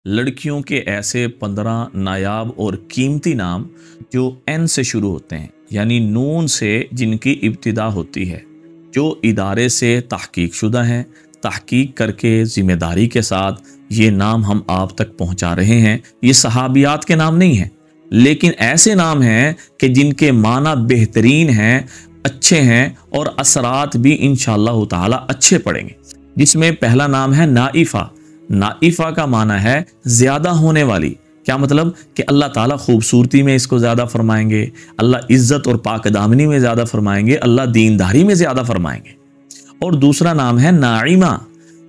लड़कियों के ऐसे 15 नायाब और कीमती नाम जो एन से शुरू होते हैं, यानी नून से जिनकी इब्तिदा होती है, जो इदारे से तहकीक शुदा हैं, तहकीक करके ज़िम्मेदारी के साथ ये नाम हम आप तक पहुंचा रहे हैं। ये सहाबियात के नाम नहीं हैं, लेकिन ऐसे नाम हैं कि जिनके माना बेहतरीन हैं, अच्छे हैं और असरात भी इंशाअल्लाह ताला अच्छे पड़ेंगे। जिसमें पहला नाम है नाइफा। नाइफा का माना है ज़्यादा होने वाली। क्या मतलब कि अल्लाह ताला खूबसूरती में इसको ज़्यादा फरमाएंगे, अल्लाह इज़्ज़त और पाकदामनी में ज़्यादा फरमाएंगे, अल्लाह दीनदारी में ज़्यादा फरमाएंगे। और दूसरा नाम है नाइमा।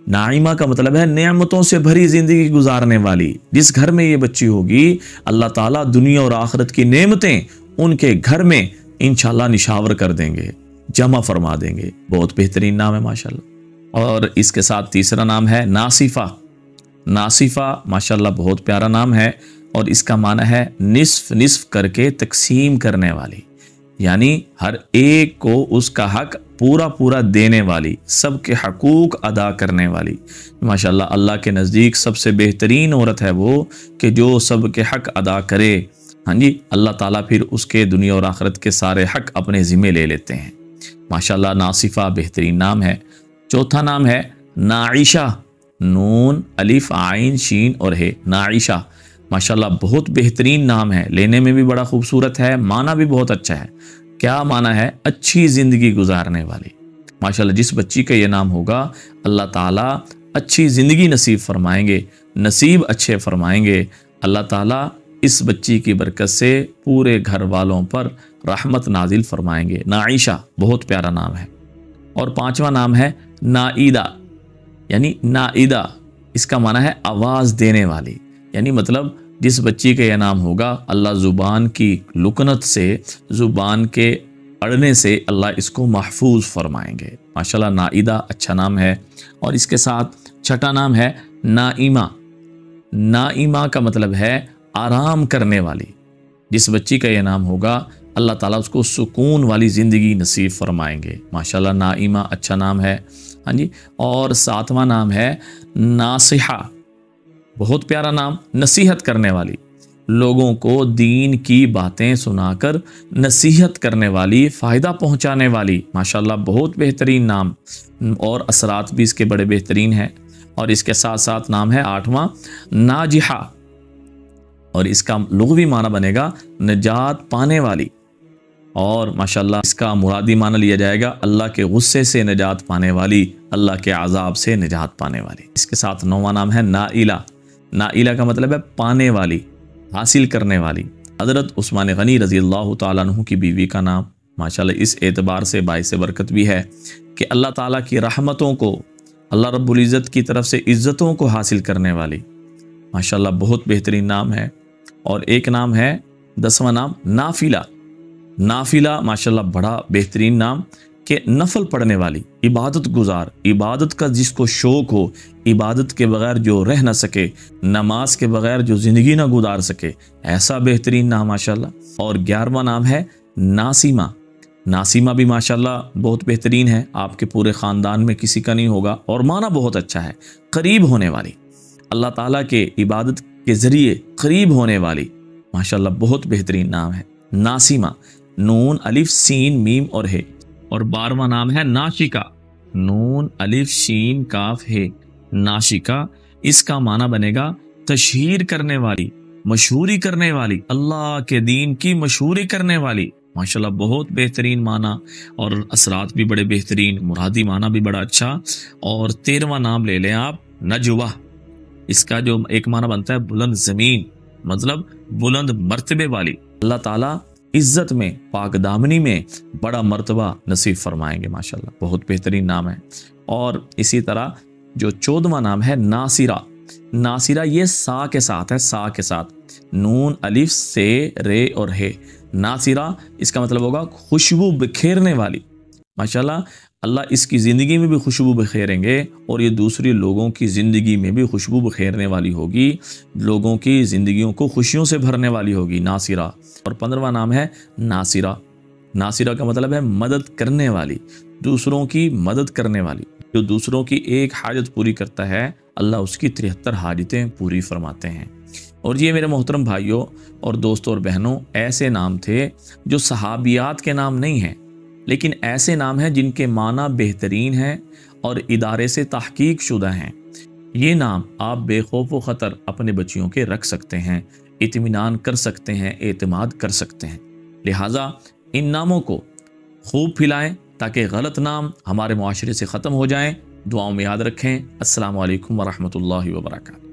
नाइमा का मतलब है नेमतों से भरी ज़िंदगी गुजारने वाली। जिस घर में ये बच्ची होगी, अल्लाह ताला दुनिया और आखिरत की नेमतें उनके घर में इंशाअल्लाह निशावर कर देंगे, जमा फरमा देंगे। बहुत बेहतरीन नाम है माशाअल्लाह। और इसके साथ तीसरा नाम है नासिफा। नासिफा माशाअल्लाह बहुत प्यारा नाम है और इसका माना है निस्फ निस्फ करके तकसीम करने वाली, यानी हर एक को उसका हक पूरा पूरा देने वाली, सबके हकूक अदा करने वाली। माशाअल्लाह अल्लाह के नज़दीक सबसे बेहतरीन औरत है वो कि जो सबके हक अदा करे। हाँ जी, अल्लाह ताला फिर उसके दुनिया और आखिरत के सारे हक अपने ज़िम्मे ले लेते हैं। माशाअल्लाह नासिफा बेहतरीन नाम है। चौथा नाम है नाइशा। नून अलिफ आइन शीन और है नाइशा। माशाअल्लाह बहुत बेहतरीन नाम है, लेने में भी बड़ा खूबसूरत है, माना भी बहुत अच्छा है। क्या माना है? अच्छी ज़िंदगी गुजारने वाली। माशाअल्लाह जिस बच्ची का ये नाम होगा, अल्लाह ताला अच्छी ज़िंदगी नसीब फरमाएंगे, नसीब अच्छे फरमाएंगे। अल्लाह ताला इस बच्ची की बरकत से पूरे घर वालों पर रहमत नाजिल फरमाएंगे। नाइशा बहुत प्यारा नाम है। और पांचवा नाम है नाइदा, यानी नाइदा इसका माना है आवाज़ देने वाली। यानी मतलब जिस बच्ची का यह नाम होगा, अल्लाह ज़ुबान की लुकनत से, ज़ुबान के अड़ने से अल्लाह इसको महफूज फरमाएंगे। माशाल्लाह नाइदा अच्छा नाम है। और इसके साथ छठा नाम है नाइमा। नाइमा का मतलब है आराम करने वाली। जिस बच्ची का यह नाम होगा, अल्लाह ताला उसको सुकून वाली ज़िंदगी नसीब फरमाएंगे। माशाल्लाह नाइमा अच्छा नाम है। हाँ जी। और सातवां नाम है नासिहा। बहुत प्यारा नाम, नसीहत करने वाली, लोगों को दीन की बातें सुनाकर नसीहत करने वाली, फ़ायदा पहुंचाने वाली। माशाल्लाह बहुत बेहतरीन नाम और असरात भी इसके बड़े बेहतरीन हैं। और इसके साथ साथ नाम है आठवां नाजिहा, और इसका लुग़वी माना बनेगा निजात पाने वाली। और माशाल्लाह इसका मुरादी माना लिया जाएगा अल्लाह के गुस्से से निजात पाने वाली, अल्लाह के अजाब से निजात पाने वाली। इसके साथ नौवां नाम है नाइला। नाइला का मतलब है पाने वाली, हासिल करने वाली। हज़रत उस्मान गनी रज़ी अल्लाह तआला अन्हु की बीवी का नाम माशाल्लाह इस एतबार से बाइस बरकत भी है कि अल्लाह ताला की रहमतों को, अल्लाह रब्बुल इज़्ज़त की तरफ से इज़्ज़तों को हासिल करने वाली। माशाल्लाह बहुत बेहतरीन नाम है। और एक नाम है 10वां नाम नाफिला। नाफिला माशाल्लाह बड़ा बेहतरीन नाम कि नफल पढ़ने वाली, इबादत गुजार, इबादत का जिसको शौक़ हो, इबादत के बगैर जो रह ना सके, नमाज के बगैर जो ज़िंदगी ना गुजार सके, ऐसा बेहतरीन नाम माशाल्लाह। और 11वां नाम है नासिमा। नासिमा भी माशाल्लाह बहुत बेहतरीन है, आपके पूरे ख़ानदान में किसी का नहीं होगा। और माना बहुत अच्छा है, करीब होने वाली, अल्लाह ताला के इबादत के ज़रिए करीब होने वाली। माशाल्लाह बहुत बेहतरीन नाम है नासिमा। नून अलिफ सीन मीम और है। और 12वां नाम है नाशिका। नून अलिफ शीन काफ है, नाशिका। इसका माना बनेगा तशहीर करने वाली, मशहूरी करने वाली, अल्लाह के दीन की मशहूरी करने वाली। माशाल्लाह बहुत बेहतरीन माना और असरात भी बड़े बेहतरीन, मुरादी माना भी बड़ा अच्छा। और 13वां नाम ले लें आप नजवा। इसका जो एक माना बनता है बुलंद ज़मीन, मतलब बुलंद मर्तबे वाली। अल्लाह ताला इज्जत में, पाकदामनी में बड़ा मर्तबा नसीब फरमाएंगे। माशाल्लाह बहुत बेहतरीन नाम है। और इसी तरह जो 14वां नाम है नासिरा। नासिरा ये सा के साथ है, सा के साथ, नून अलिफ से रे और है। नासिरा इसका मतलब होगा खुशबू बिखेरने वाली। माशाल्लाह अल्लाह इसकी ज़िंदगी में भी खुशबू बिखेरेंगे और ये दूसरी लोगों की ज़िंदगी में भी खुशबू बिखेरने वाली होगी, लोगों की ज़िंदगियों को खुशियों से भरने वाली होगी नासिरा। और 15वां नाम है नासिरा। नासिरा का मतलब है मदद करने वाली, दूसरों की मदद करने वाली। जो दूसरों की एक हाजत पूरी करता है, अल्लाह उसकी 73 हाजतें पूरी फरमाते हैं। और ये मेरे मोहतरम भाइयों और दोस्तों और बहनों, ऐसे नाम थे जो सहाबियात के नाम नहीं हैं, लेकिन ऐसे नाम हैं जिनके माना बेहतरीन हैं और इदारे से तहकीक शुदा हैं। ये नाम आप बेखौफ व ख़तर अपने बच्चियों के रख सकते हैं, इत्मीनान कर सकते हैं, एतमाद कर सकते हैं। लिहाजा इन नामों को खूब फैलाएं ताकि गलत नाम हमारे मुआशरे से ख़त्म हो जाएं। दुआओं में याद रखें। अस्सलामु अलैकुम वरहमतुल्लाहि वबरकातुहू।